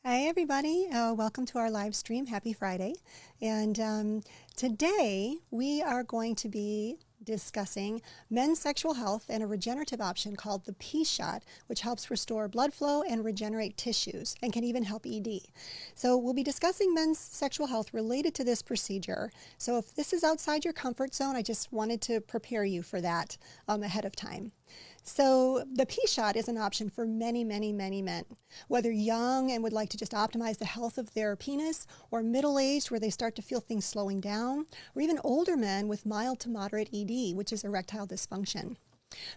Hi, everybody. Welcome to our live stream. Happy Friday. And today we are going to be discussing men's sexual health and a regenerative option called the P-shot, which helps restore blood flow and regenerate tissues and can even help ED. So we'll be discussing men's sexual health related to this procedure. So if this is outside your comfort zone, I just wanted to prepare you for that ahead of time. So the P-shot is an option for many, many, many men, whether young and would like to just optimize the health of their penis, or middle-aged where they start to feel things slowing down, or even older men with mild to moderate ED, which is erectile dysfunction.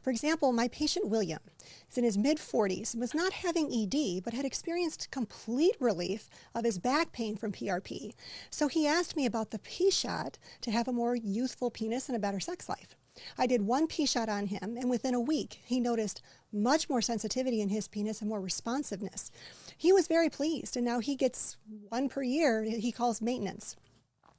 For example, my patient William is in his mid-40s and was not having ED, but had experienced complete relief of his back pain from PRP. So he asked me about the P-shot to have a more youthful penis and a better sex life. I did one P-shot on him, and within a week, he noticed much more sensitivity in his penis and more responsiveness. He was very pleased, and now he gets one per year he calls maintenance.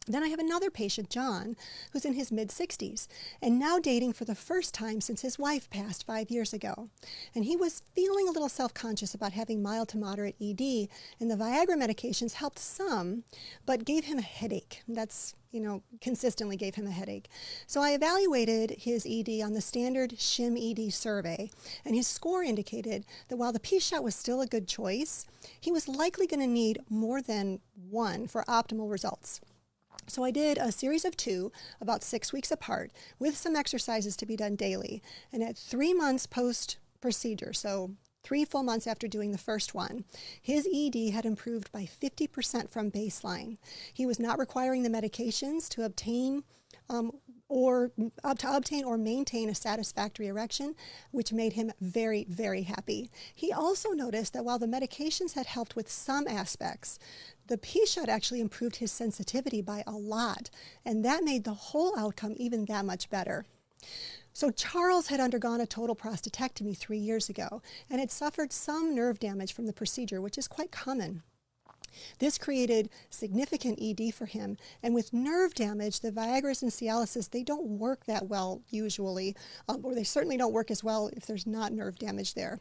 Then I have another patient, John, who's in his mid-60s and now dating for the first time since his wife passed 5 years ago. And he was feeling a little self-conscious about having mild to moderate ED, and the Viagra medications helped some, but gave him a headache. That's, consistently gave him a headache. So I evaluated his ED on the standard SHIM ED survey, and his score indicated that while the P-shot was still a good choice, he was likely going to need more than one for optimal results. So I did a series of 2, about 6 weeks apart, with some exercises to be done daily. And at 3 months post-procedure, so 3 full months after doing the first one, his ED had improved by 50% from baseline. He was not requiring the medications to obtain or maintain a satisfactory erection, which made him very, very happy. He also noticed that while the medications had helped with some aspects, the P-shot actually improved his sensitivity by a lot, and that made the whole outcome even that much better. So Charles had undergone a total prostatectomy 3 years ago and had suffered some nerve damage from the procedure, which is quite common. This created significant ED for him, and with nerve damage, the Viagras and Cialises, they don't work that well usually, or they certainly don't work as well if there's not nerve damage there.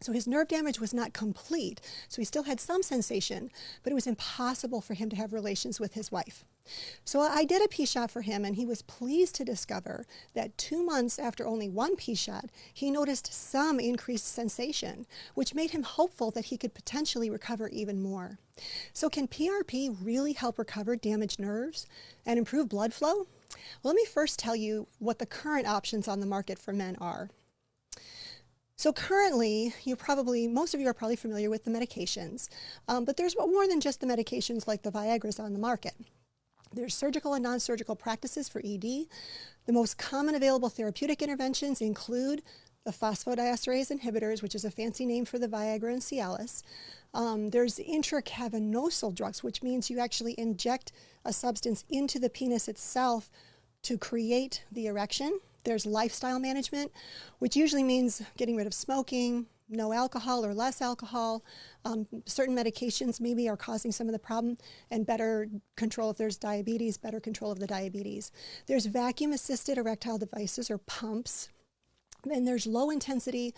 So his nerve damage was not complete, so he still had some sensation, but it was impossible for him to have relations with his wife. So I did a P-shot for him, and he was pleased to discover that 2 months after only one P-shot, he noticed some increased sensation, which made him hopeful that he could potentially recover even more. So can PRP really help recover damaged nerves and improve blood flow? Well, let me first tell you what the current options on the market for men are. So currently, most of you are probably familiar with the medications, but there's more than just the medications like the Viagras on the market. There's surgical and non-surgical practices for ED. The most common available therapeutic interventions include the phosphodiesterase inhibitors, which is a fancy name for the Viagra and Cialis. There's intracavernosal drugs, which means you actually inject a substance into the penis itself to create the erection. There's lifestyle management, which usually means getting rid of smoking, no alcohol or less alcohol. Certain medications maybe are causing some of the problem, and better control if there's diabetes, better control of the diabetes. There's vacuum-assisted erectile devices or pumps. And there's low-intensity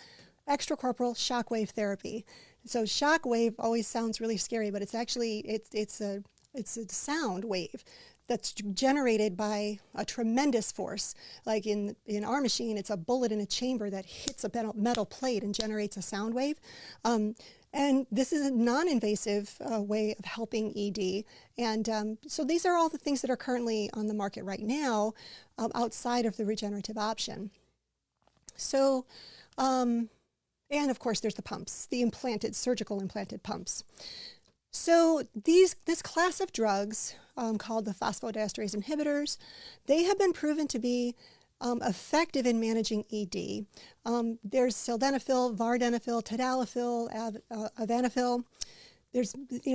extracorporeal shockwave therapy. So shockwave always sounds really scary, but it's actually, it's a sound wave that's generated by a tremendous force. Like in our machine, it's a bullet in a chamber that hits a metal plate and generates a sound wave. And this is a non-invasive way of helping ED. And so these are all the things that are currently on the market right now outside of the regenerative option. So, and of course there's the pumps, the surgical implanted pumps. So this class of drugs called the phosphodiesterase inhibitors, they have been proven to be effective in managing ED. There's sildenafil, vardenafil, tadalafil, avanafil.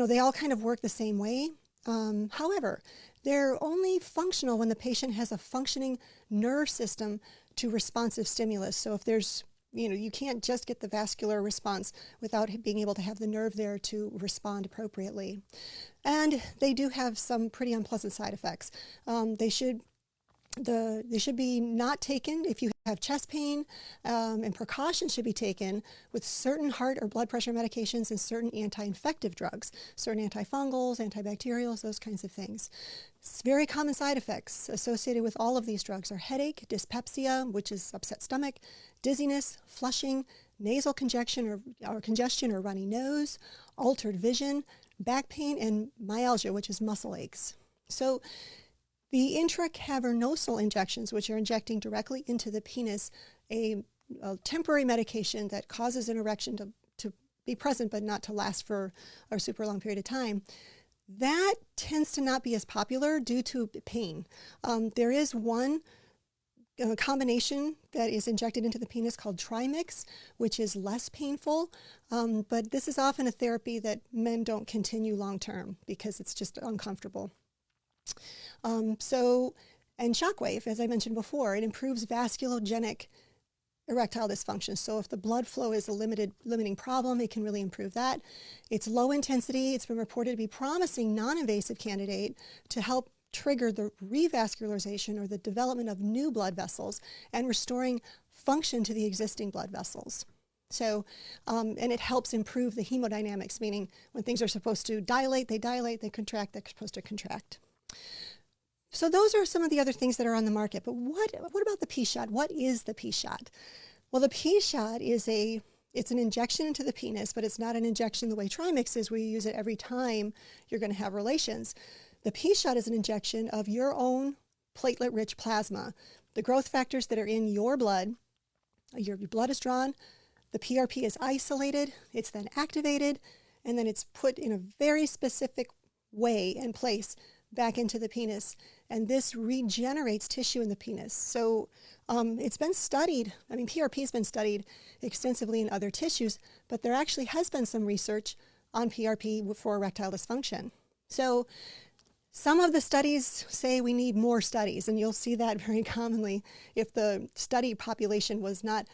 They all kind of work the same way. However, they're only functional when the patient has a functioning nerve system to responsive stimulus. So if there's you can't just get the vascular response without being able to have the nerve there to respond appropriately. And they do have some pretty unpleasant side effects. They should They should be not taken if you have chest pain, and precautions should be taken with certain heart or blood pressure medications and certain anti-infective drugs, certain antifungals, antibacterials, those kinds of things. Very common side effects associated with all of these drugs are headache, dyspepsia, which is upset stomach, dizziness, flushing, nasal congestion or runny nose, altered vision, back pain, and myalgia, which is muscle aches. So the intracavernosal injections, which are injecting directly into the penis a temporary medication that causes an erection to be present but not to last for a super long period of time, that tends to not be as popular due to pain. There is one combination that is injected into the penis called Trimix, which is less painful, but this is often a therapy that men don't continue long term because it's just uncomfortable. And shockwave, as I mentioned before, it improves vasculogenic erectile dysfunction. So if the blood flow is a limiting problem, it can really improve that. It's low intensity. It's been reported to be promising non-invasive candidate to help trigger the revascularization or the development of new blood vessels and restoring function to the existing blood vessels. So, and it helps improve the hemodynamics, meaning when things are supposed to dilate, they contract, they're supposed to contract. So those are some of the other things that are on the market. But what about the P-shot? What is the P-shot? Well, the P-shot is it's an injection into the penis, but it's not an injection the way Trimix is, where you use it every time you're going to have relations. The P-shot is an injection of your own platelet-rich plasma. The growth factors that are in your blood is drawn, the PRP is isolated, it's then activated, and then it's put in a very specific way and place back into the penis, and this regenerates tissue in the penis. So it's been studied. I mean, PRP has been studied extensively in other tissues, but there actually has been some research on PRP for erectile dysfunction. So some of the studies say we need more studies, and you'll see that very commonly if the study population was not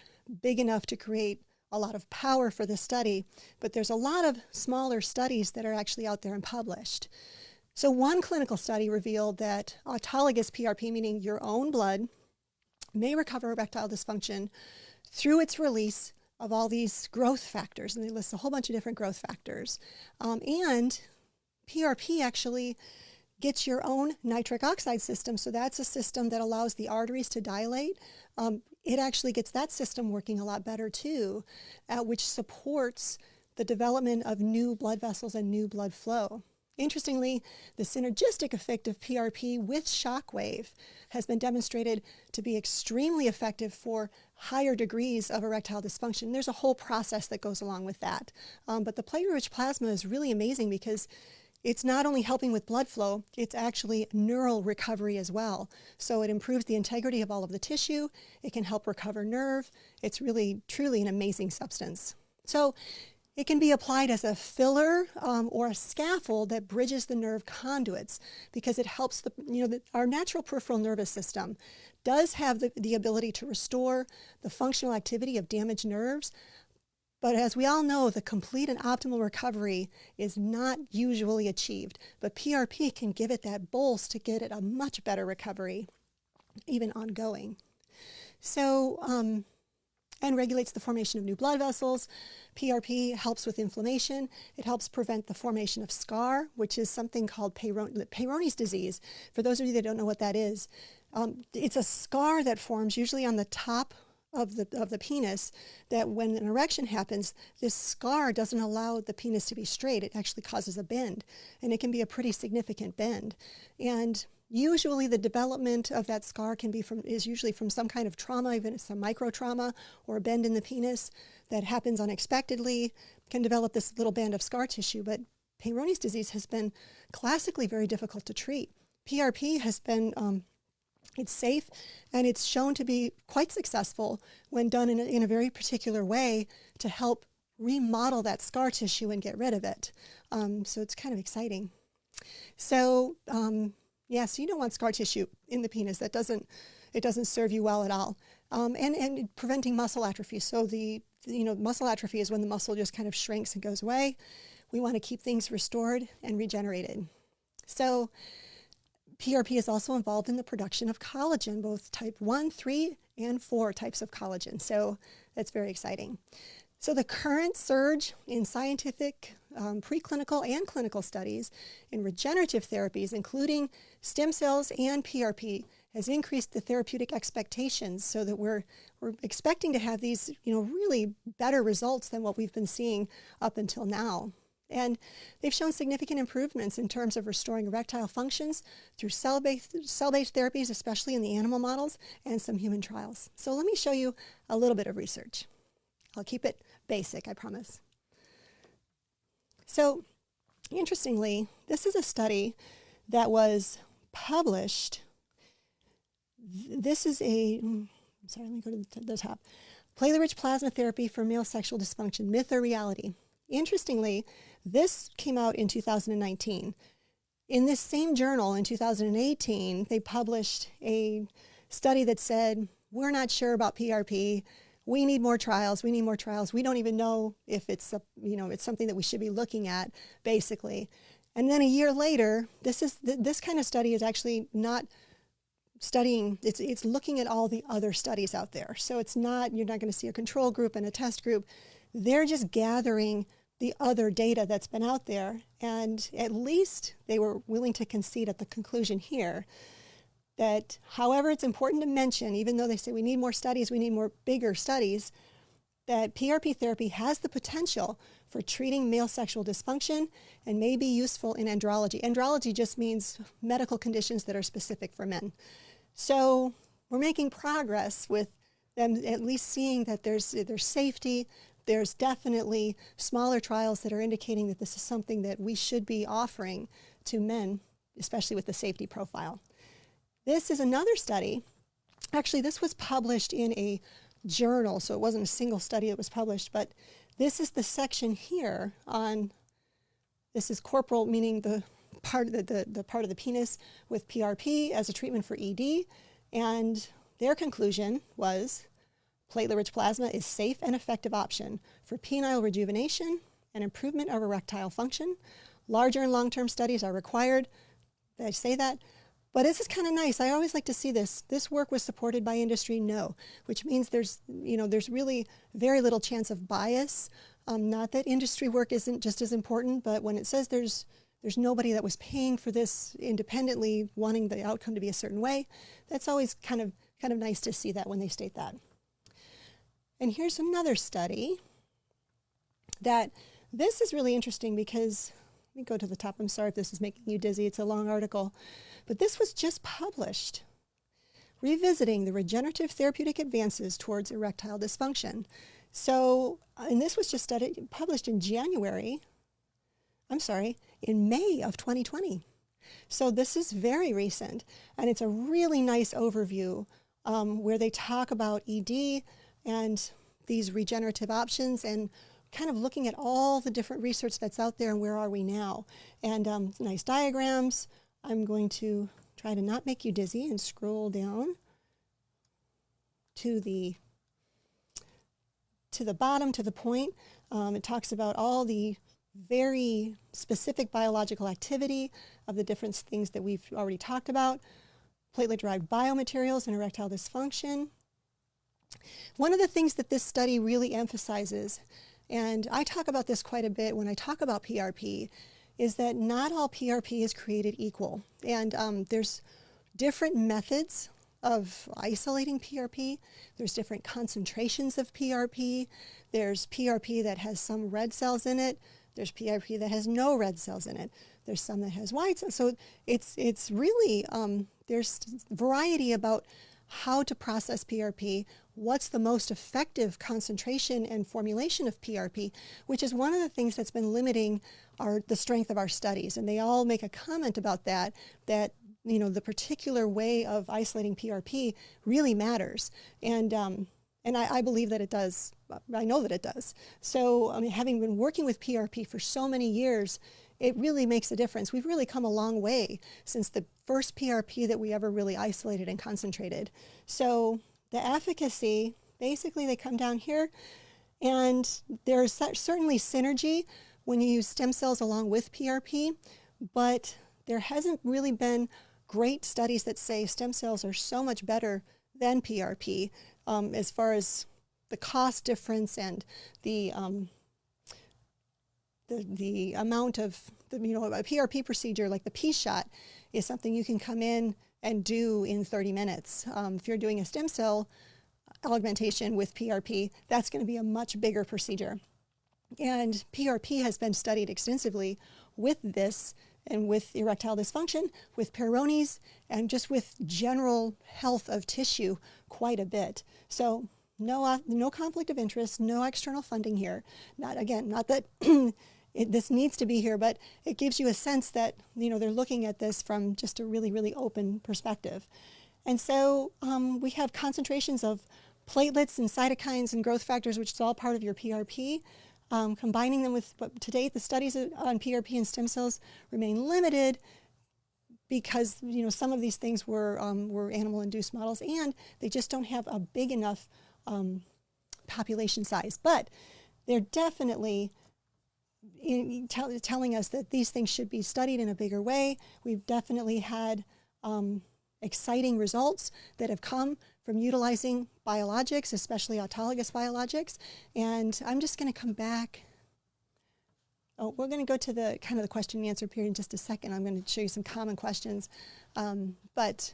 big enough to create a lot of power for the study. But there's a lot of smaller studies that are actually out there and published. So one clinical study revealed that autologous PRP, meaning your own blood, may recover erectile dysfunction through its release of all these growth factors. And they list a whole bunch of different growth factors. And PRP actually gets your own nitric oxide system. So that's a system that allows the arteries to dilate. It actually gets that system working a lot better too, which supports the development of new blood vessels and new blood flow. Interestingly, the synergistic effect of PRP with shockwave has been demonstrated to be extremely effective for higher degrees of erectile dysfunction. There's a whole process that goes along with that. But the platelet-rich plasma is really amazing because it's not only helping with blood flow, it's actually neural recovery as well. So it improves the integrity of all of the tissue. It can help recover nerve. It's really, truly an amazing substance. So it can be applied as a filler or a scaffold that bridges the nerve conduits because it helps our natural peripheral nervous system does have the ability to restore the functional activity of damaged nerves. But as we all know, the complete and optimal recovery is not usually achieved. But PRP can give it that bolus to get it a much better recovery, even ongoing. So, and regulates the formation of new blood vessels. PRP helps with inflammation. It helps prevent the formation of scar, which is something called Peyronie's disease. For those of you that don't know what that is, it's a scar that forms usually on the top of the penis, that when an erection happens, this scar doesn't allow the penis to be straight. It actually causes a bend, and it can be a pretty significant bend. And usually the development of that scar is usually from some kind of trauma, even if it's a micro trauma or a bend in the penis that happens unexpectedly, can develop this little band of scar tissue. But Peyronie's disease has been classically very difficult to treat. PRP has been it's safe, and it's shown to be quite successful when done in a very particular way to help remodel that scar tissue and get rid of it. So it's kind of exciting. So so you don't want scar tissue in the penis. It doesn't serve you well at all. And preventing muscle atrophy. So muscle atrophy is when the muscle just kind of shrinks and goes away. We want to keep things restored and regenerated. So PRP is also involved in the production of collagen, both type 1, 3, and 4 types of collagen. So that's very exciting. So the current surge in scientific, preclinical and clinical studies in regenerative therapies, including stem cells and PRP, has increased the therapeutic expectations so that we're expecting to have these, really better results than what we've been seeing up until now. And they've shown significant improvements in terms of restoring erectile functions through cell-based therapies, especially in the animal models, and some human trials. So let me show you a little bit of research. I'll keep it basic, I promise. So, interestingly, this is a study that was published. This is let me go to the top. Platelet-rich plasma therapy for male sexual dysfunction, myth or reality? Interestingly, this came out in 2019. In this same journal in 2018, they published a study that said, we're not sure about PRP. We need more trials. We need more trials. We don't even know if it's it's something that we should be looking at, basically. And then a year later, this kind of study is actually not studying. It's looking at all the other studies out there. So you're not going to see a control group and a test group. They're just gathering the other data that's been out there, and at least they were willing to concede at the conclusion here that, however, it's important to mention, even though they say we need more studies, we need more bigger studies, that PRP therapy has the potential for treating male sexual dysfunction and may be useful in andrology. Andrology just means medical conditions that are specific for men. So we're making progress with them at least seeing that there's safety. There's definitely smaller trials that are indicating that this is something that we should be offering to men, especially with the safety profile. This is another study. Actually, this was published in a journal, so it wasn't a single study that was published, but this is the section here on, this is corporal, meaning the part of the penis with PRP as a treatment for ED, and their conclusion was platelet-rich plasma is safe and effective option for penile rejuvenation and improvement of erectile function. Larger and long-term studies are required. Did I say that? But this is kind of nice. I always like to see this. This work was supported by industry, no, which means there's really very little chance of bias. Not that industry work isn't just as important, but when it says there's nobody that was paying for this independently, wanting the outcome to be a certain way, that's always kind of nice to see that when they state that. And here's another study that this is really interesting because, let me go to the top. I'm sorry if this is making you dizzy. It's a long article. But this was just published, revisiting the regenerative therapeutic advances towards erectile dysfunction. So, and this was just published in May of 2020. So this is very recent, and it's a really nice overview where they talk about ED and these regenerative options and kind of looking at all the different research that's out there and where are we now. And nice diagrams. I'm going to try to not make you dizzy and scroll down to the bottom, to the point. It talks about all the very specific biological activity of the different things that we've already talked about, platelet-derived biomaterials and erectile dysfunction. One of the things that this study really emphasizes, and I talk about this quite a bit when I talk about PRP, is that not all PRP is created equal. And there's different methods of isolating PRP. There's different concentrations of PRP. There's PRP that has some red cells in it. There's PRP that has no red cells in it. There's some that has white cells. So it's really, there's variety about how to process PRP, what's the most effective concentration and formulation of PRP, which is one of the things that's been limiting the strength of our studies. And they all make a comment about that the particular way of isolating PRP really matters. And I believe that it does. I know that it does. So having been working with PRP for so many years, it really makes a difference. We've really come a long way since the first PRP that we ever really isolated and concentrated. So the efficacy, basically they come down here, and there's certainly synergy when you use stem cells along with PRP, but there hasn't really been great studies that say stem cells are so much better than PRP as far as the cost difference and the amount of, a PRP procedure like the P shot is something you can come in and do in 30 minutes. If you're doing a stem cell augmentation with PRP, that's going to be a much bigger procedure. And PRP has been studied extensively with this and with erectile dysfunction, with Peyronie's, and just with general health of tissue quite a bit. So no conflict of interest, no external funding here. Not that this needs to be here, but it gives you a sense that, they're looking at this from just a really, really open perspective. And so we have concentrations of platelets and cytokines and growth factors, which is all part of your PRP. Combining them with, but to date, the studies on PRP and stem cells remain limited because, some of these things were animal-induced models, and they just don't have a big enough population size. But they're definitely telling us that these things should be studied in a bigger way. We've definitely had exciting results that have come from utilizing biologics, especially autologous biologics. And I'm just going to come back. Oh, we're going to go to the kind of the question and answer period in just a second. I'm going to show you some common questions. Let's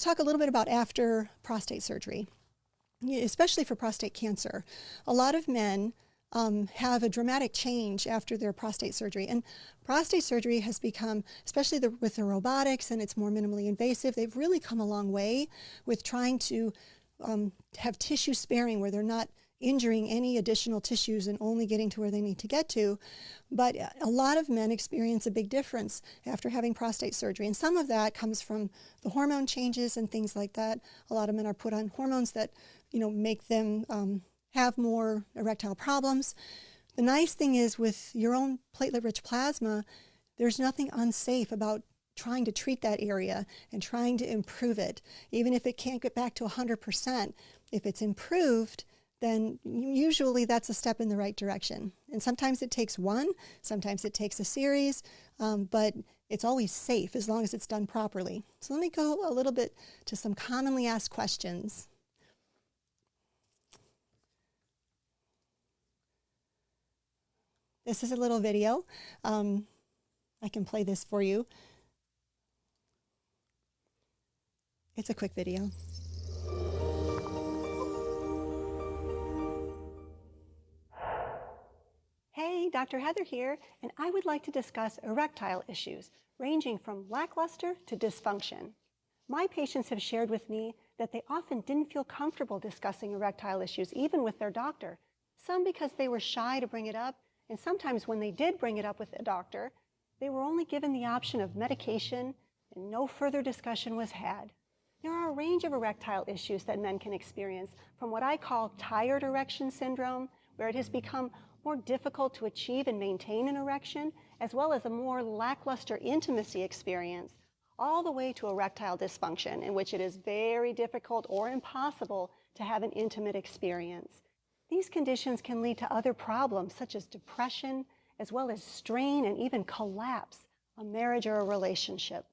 talk a little bit about after prostate surgery, especially for prostate cancer. A lot of men have a dramatic change after their prostate surgery. And prostate surgery has become, especially with the robotics, and it's more minimally invasive, they've really come a long way with trying to have tissue sparing where they're not injuring any additional tissues and only getting to where they need to get to. But a lot of men experience a big difference after having prostate surgery. And some of that comes from the hormone changes and things like that. A lot of men are put on hormones that, make them have more erectile problems. The nice thing is with your own platelet-rich plasma, there's nothing unsafe about trying to treat that area and trying to improve it. Even if it can't get back to 100%, if it's improved, then usually that's a step in the right direction. And sometimes it takes one, sometimes it takes a series, but it's always safe as long as it's done properly. So let me go a little bit to some commonly asked questions. This is a little video. I can play this for you. It's a quick video. Hey, Dr. Heather here, and I would like to discuss erectile issues ranging from lackluster to dysfunction. My patients have shared with me that they often didn't feel comfortable discussing erectile issues even with their doctor, some because they were shy to bring it up, and sometimes when they did bring it up with a doctor, they were only given the option of medication and no further discussion was had. There are a range of erectile issues that men can experience, from what I call tired erection syndrome, where it has become more difficult to achieve and maintain an erection, as well as a more lackluster intimacy experience, all the way to erectile dysfunction, in which it is very difficult or impossible to have an intimate experience. These conditions can lead to other problems such as depression, as well as strain and even collapse a marriage or a relationship.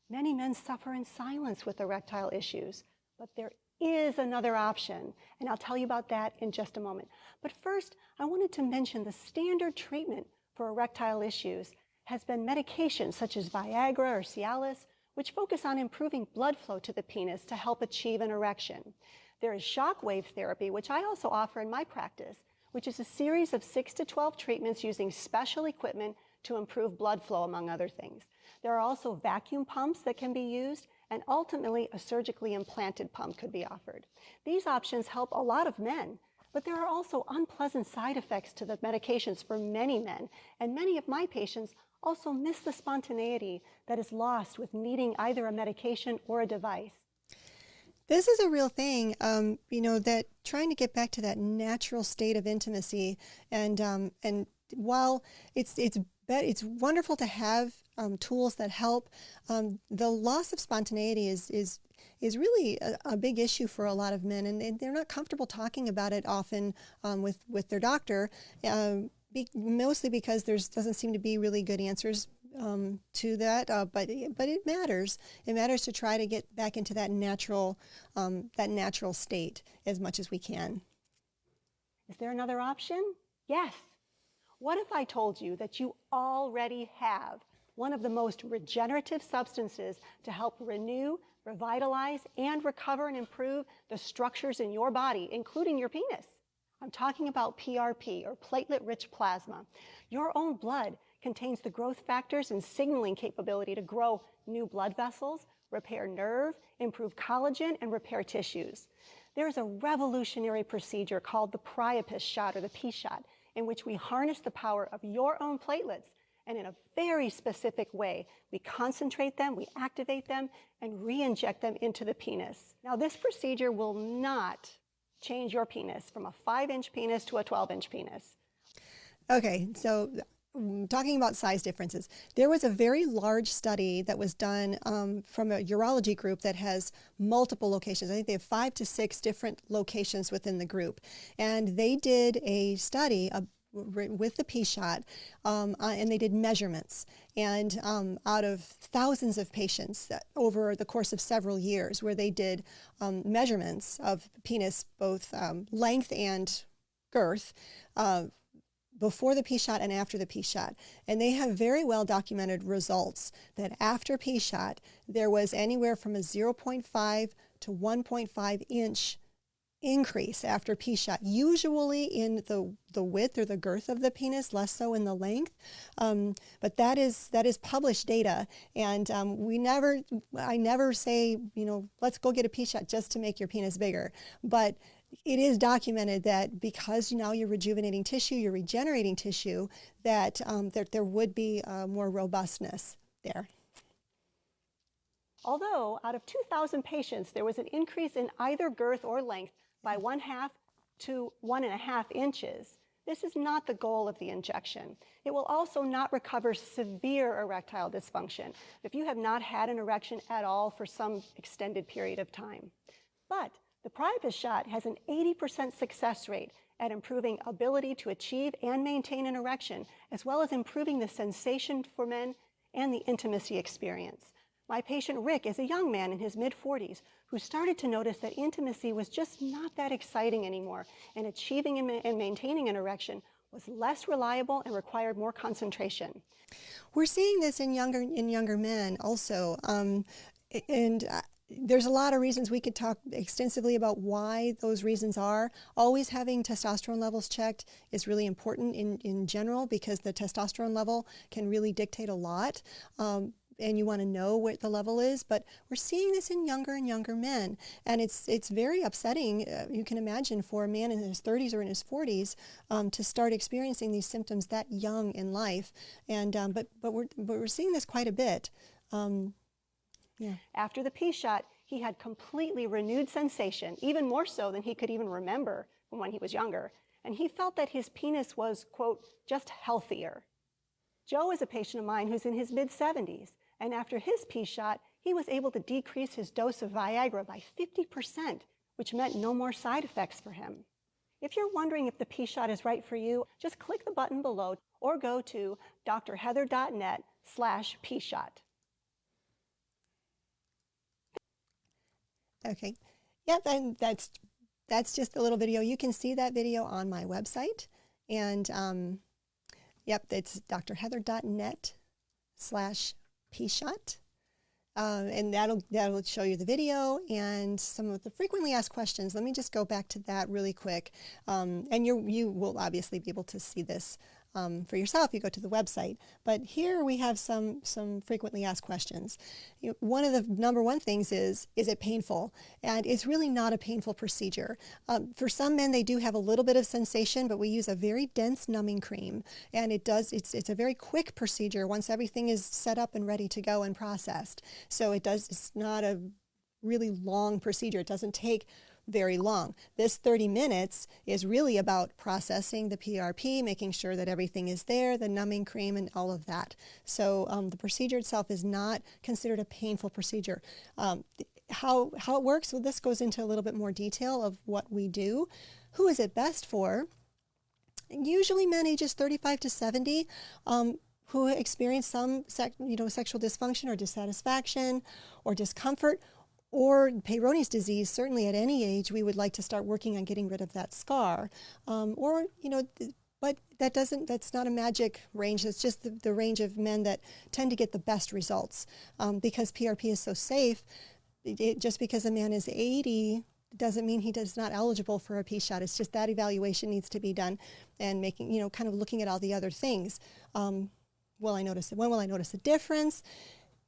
Many men suffer in silence with erectile issues, but there is another option, and I'll tell you about that in just a moment. But first, I wanted to mention the standard treatment for erectile issues has been medications such as Viagra or Cialis, which focus on improving blood flow to the penis to help achieve an erection. There is shockwave therapy, which I also offer in my practice, which is a series of 6 to 12 treatments using special equipment to improve blood flow, among other things. There are also vacuum pumps that can be used, and ultimately a surgically implanted pump could be offered. These options help a lot of men, but there are also unpleasant side effects to the medications for many men, and many of my patients also miss the spontaneity that is lost with needing either a medication or a device. This is a real thing, that trying to get back to that natural state of intimacy, and while it's wonderful to have tools that help, the loss of spontaneity is really a big issue for a lot of men, and they're not comfortable talking about it often with their doctor, mostly because there doesn't seem to be really good answers to that, but it matters. It matters to try to get back into that natural state as much as we can. Is there another option? Yes. What if I told you that you already have one of the most regenerative substances to help renew, revitalize, and recover and improve the structures in your body, including your penis? I'm talking about PRP, or platelet-rich plasma. Your own blood contains the growth factors and signaling capability to grow new blood vessels, repair nerve, improve collagen, and repair tissues. There's a revolutionary procedure called the Priapus shot, or the P-shot, in which we harness the power of your own platelets, and in a very specific way, we concentrate them, we activate them, and re-inject them into the penis. Now, this procedure will not change your penis from a 5-inch penis to a 12-inch penis. Okay, so talking about size differences, there was a very large study that was done from a urology group that has multiple locations. I think they have 5 to 6 different locations within the group. And they did a study with the P-shot, and they did measurements. And out of thousands of patients over the course of several years, where they did measurements of penis, both length and girth, before the P-shot and after the P-shot. And they have very well documented results that after P-shot, there was anywhere from a 0.5 to 1.5 inch increase after P-shot, usually in the width or the girth of the penis, less so in the length. But that is published data. And I never say, let's go get a P-shot just to make your penis bigger. But it is documented that because now you're rejuvenating tissue, you're regenerating tissue, that there would be more robustness there. Although out of 2,000 patients, there was an increase in either girth or length by 1/2 to 1.5 inches, this is not the goal of the injection. It will also not recover severe erectile dysfunction if you have not had an erection at all for some extended period of time. But the Priapus shot has an 80% success rate at improving ability to achieve and maintain an erection, as well as improving the sensation for men and the intimacy experience. My patient Rick is a young man in his mid-40s who started to notice that intimacy was just not that exciting anymore, and achieving and maintaining an erection was less reliable and required more concentration. We're seeing this in younger men also, there's a lot of reasons. We could talk extensively about why those reasons are. Always having testosterone levels checked is really important in general, because the testosterone level can really dictate a lot. And you want to know what the level is, but we're seeing this in younger and younger men, and it's very upsetting. You can imagine, for a man in his 30s or in his 40s to start experiencing these symptoms that young in life, and but we're seeing this quite a bit. Yeah. After the P-shot, he had completely renewed sensation, even more so than he could even remember from when he was younger, and he felt that his penis was, quote, just healthier. Joe is a patient of mine who's in his mid-70s. And after his P-shot, he was able to decrease his dose of Viagra by 50%, which meant no more side effects for him. If you're wondering if the P-shot is right for you, just click the button below or go to drheather.net/P-shot. Okay. Yep, and that's just a little video. You can see that video on my website. And yep, it's drheather.net/P-shot. And that'll show you the video and some of the frequently asked questions. Let me just go back to that really quick. And you will obviously be able to see this for yourself. You go to the website. But here we have some frequently asked questions. One of the number one things is it painful? And it's really not a painful procedure. For some men, they do have a little bit of sensation, but we use a very dense numbing cream. And it's a very quick procedure once everything is set up and ready to go and processed. So it's not a really long procedure. It doesn't take very long. This 30 minutes is really about processing the PRP, making sure that everything is there, the numbing cream, and all of that. So the procedure itself is not considered a painful procedure. How it works, well, this goes into a little bit more detail of what we do. Who is it best for? Usually men ages 35 to 70. who experience some sexual dysfunction or dissatisfaction or discomfort or Peyronie's disease, certainly at any age, we would like to start working on getting rid of that scar. But that's not a magic range. It's just the range of men that tend to get the best results. Because PRP is so safe, just because a man is 80 doesn't mean he is not eligible for a P shot. It's just that evaluation needs to be done and making, kind of looking at all the other things. When will I notice a difference?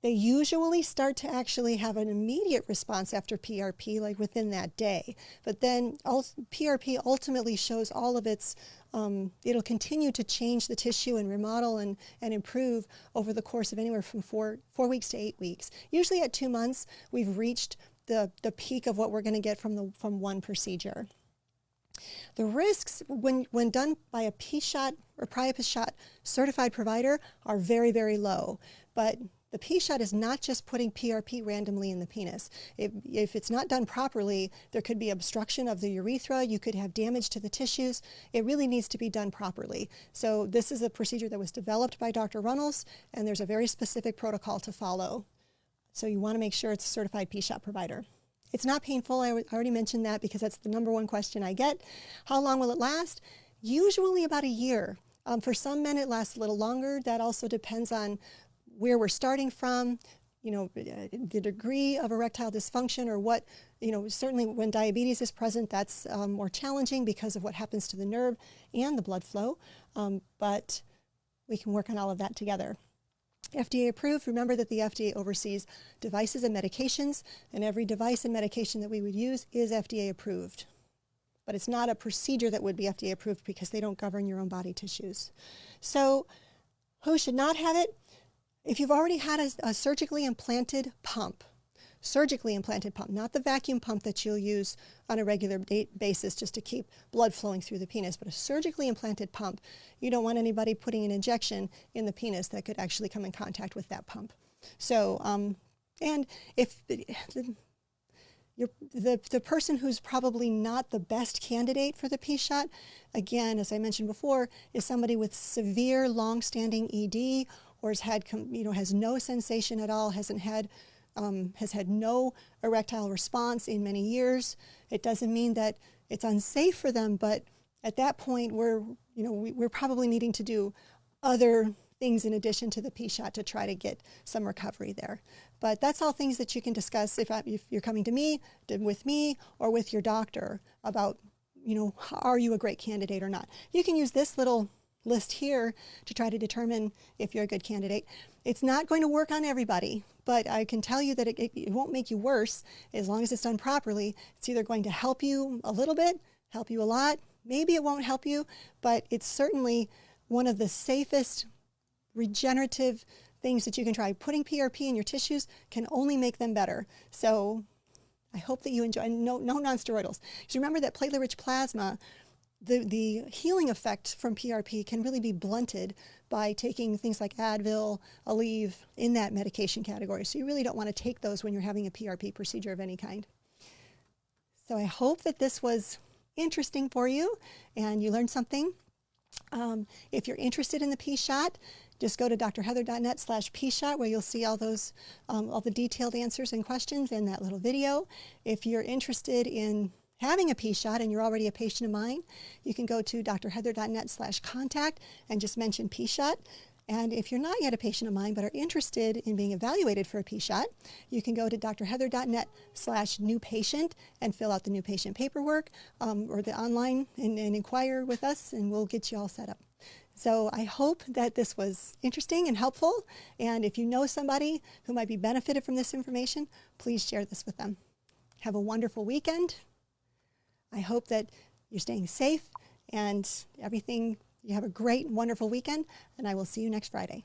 They usually start to actually have an immediate response after PRP, like within that day. But then PRP ultimately shows all of its, it'll continue to change the tissue and remodel and improve over the course of anywhere from 4 weeks to 8 weeks. Usually at 2 months, we've reached the peak of what we're going to get from one procedure. The risks when done by a P shot or Priapus shot certified provider are very, very low. But the P shot is not just putting PRP randomly in the penis. If it's not done properly, there could be obstruction of the urethra. You could have damage to the tissues. It really needs to be done properly. So this is a procedure that was developed by Dr. Runnels, and there's a very specific protocol to follow. So you want to make sure it's a certified P shot provider. It's not painful. I already mentioned that because that's the number one question I get. How long will it last? Usually about a year. For some men, it lasts a little longer. That also depends on where we're starting from, the degree of erectile dysfunction or what, certainly when diabetes is present, that's more challenging because of what happens to the nerve and the blood flow. But we can work on all of that together. FDA approved. Remember that the FDA oversees devices and medications, and every device and medication that we would use is FDA approved. But it's not a procedure that would be FDA approved because they don't govern your own body tissues. So who should not have it? If you've already had a surgically implanted pump, not the vacuum pump that you'll use on a regular basis just to keep blood flowing through the penis, but a surgically implanted pump, you don't want anybody putting an injection in the penis that could actually come in contact with that pump. So, and if the person who's probably not the best candidate for the P shot, again, as I mentioned before, is somebody with severe long-standing ED or has no sensation at all, has had no erectile response in many years. It doesn't mean that it's unsafe for them, but at that point, we're probably needing to do other things in addition to the P shot to try to get some recovery there. But that's all things that you can discuss if you're coming to me, with me, or with your doctor about, are you a great candidate or not. You can use this little list here to try to determine if you're a good candidate. It's not going to work on everybody, but I can tell you that it won't make you worse as long as it's done properly. It's either going to help you a little bit, help you a lot. Maybe it won't help you, but it's certainly one of the safest regenerative things that you can try. Putting PRP in your tissues can only make them better. So I hope that you enjoy. No nonsteroidals. Just remember that platelet-rich plasma, the healing effect from PRP can really be blunted by taking things like Advil, Aleve in that medication category. So you really don't want to take those when you're having a PRP procedure of any kind. So I hope that this was interesting for you and you learned something. If you're interested in the P shot, just go to drheather.net/P shot where you'll see all those, all the detailed answers and questions in that little video. If you're interested in having a P shot and you're already a patient of mine, you can go to drheather.net/contact and just mention P shot. And if you're not yet a patient of mine but are interested in being evaluated for a P shot, you can go to drheather.net/new patient and fill out the new patient paperwork or the online and inquire with us, and we'll get you all set up. So I hope that this was interesting and helpful. And if you know somebody who might be benefited from this information, please share this with them. Have a wonderful weekend. I hope that you're staying safe and everything. You have a great, wonderful weekend, and I will see you next Friday.